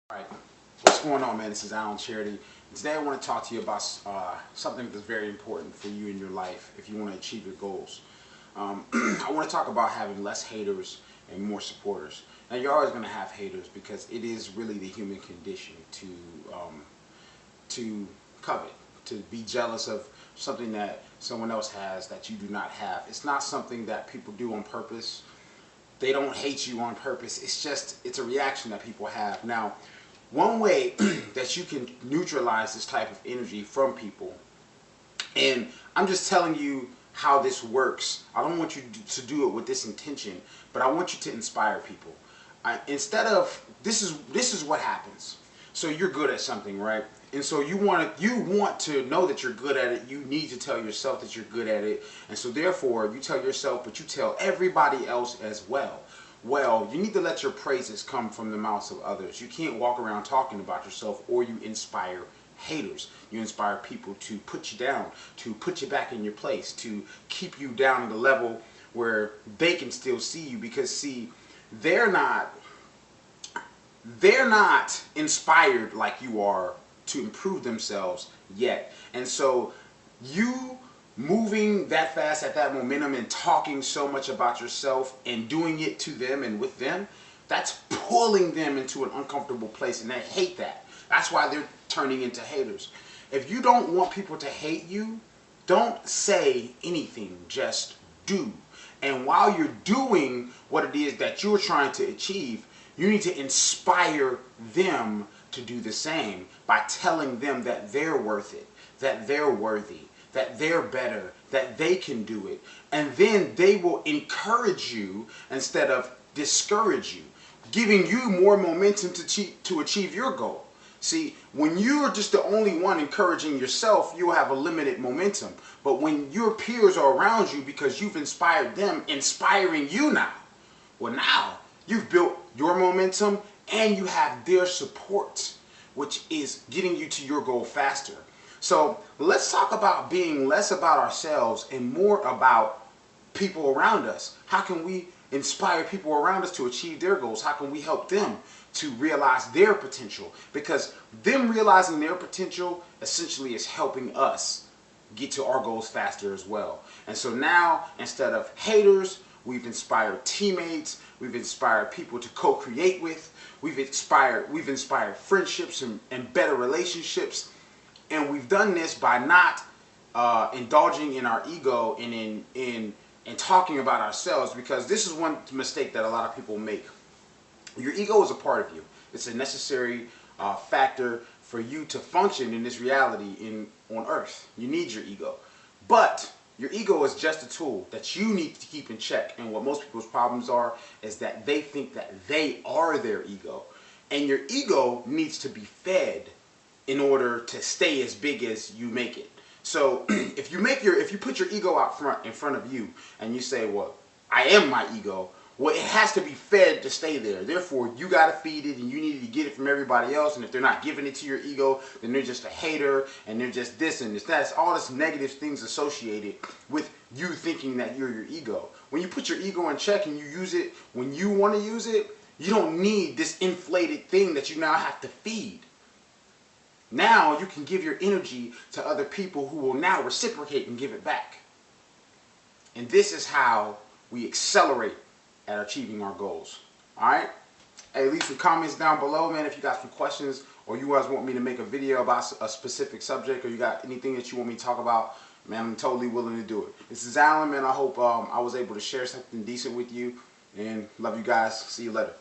Alright, what's going on, man? This is Alan Charity. Today I want to talk to you about something that's very important for you in your life if you want to achieve your goals. I want to talk about having less haters and more supporters. Now, you're always going to have haters because it is really the human condition to covet, to be jealous of something that someone else has that you do not have. It's not something that people do on purpose. They don't hate you on purpose. It's a reaction that people have. Now, one way that you can neutralize this type of energy from people, and I'm just telling you how this works. I don't want you to do it with this intention, but I want you to inspire people. This is what happens. So you're good at something, right? And so you want to know that you're good at it. You need to tell yourself that you're good at it. And so therefore, you tell yourself, but you tell everybody else as well. Well, you need to let your praises come from the mouths of others. You can't walk around talking about yourself, or you inspire haters. You inspire people to put you down, to put you back in your place, to keep you down at the level where they can still see you. Because see, they're not inspired like you are to improve themselves yet. And so you moving that fast at that momentum and talking so much about yourself and doing it to them and with them, that's pulling them into an uncomfortable place, and they hate that. That's why they're turning into haters. If you don't want people to hate you, don't say anything, just do. And while you're doing what it is that you're trying to achieve, you need to inspire them to do the same by telling them that they're worth it, that they're worthy, that they're better, that they can do it. And then they will encourage you instead of discourage you, giving you more momentum to achieve your goal. See, when you're just the only one encouraging yourself, you'll have a limited momentum. But when your peers are around you because you've inspired them, inspiring you now, well, now you've built your momentum and you have their support, which is getting you to your goal faster. So let's talk about being less about ourselves and more about people around us. How can we inspire people around us to achieve their goals? How can we help them to realize their potential? Because them realizing their potential essentially is helping us get to our goals faster as well. And so now, instead of haters, we've inspired teammates, we've inspired people to co-create with, we've inspired friendships and better relationships. And we've done this by not indulging in our ego and in talking about ourselves, because this is one mistake that a lot of people make. Your ego is a part of you. It's a necessary factor for you to function in this reality on earth. You need your ego. But your ego is just a tool that you need to keep in check. And what most people's problems are is that they think that they are their ego. And your ego needs to be fed in order to stay as big as you make it. So if you put your ego out front in front of you and you say, well, I am my ego, well, it has to be fed to stay there. Therefore, you got to feed it, and you need to get it from everybody else. And if they're not giving it to your ego, then they're just a hater, and they're just this and this. That's all this negative things associated with you thinking that you're your ego. When you put your ego in check and you use it when you want to use it, you don't need this inflated thing that you now have to feed. Now you can give your energy to other people who will now reciprocate and give it back. And this is how we accelerate at achieving our goals. Alright? Hey, leave some comments down below, man, if you got some questions, or you guys want me to make a video about a specific subject, or you got anything that you want me to talk about, man, I'm totally willing to do it. This is Alan, man. I hope I was able to share something decent with you, and love you guys. See you later.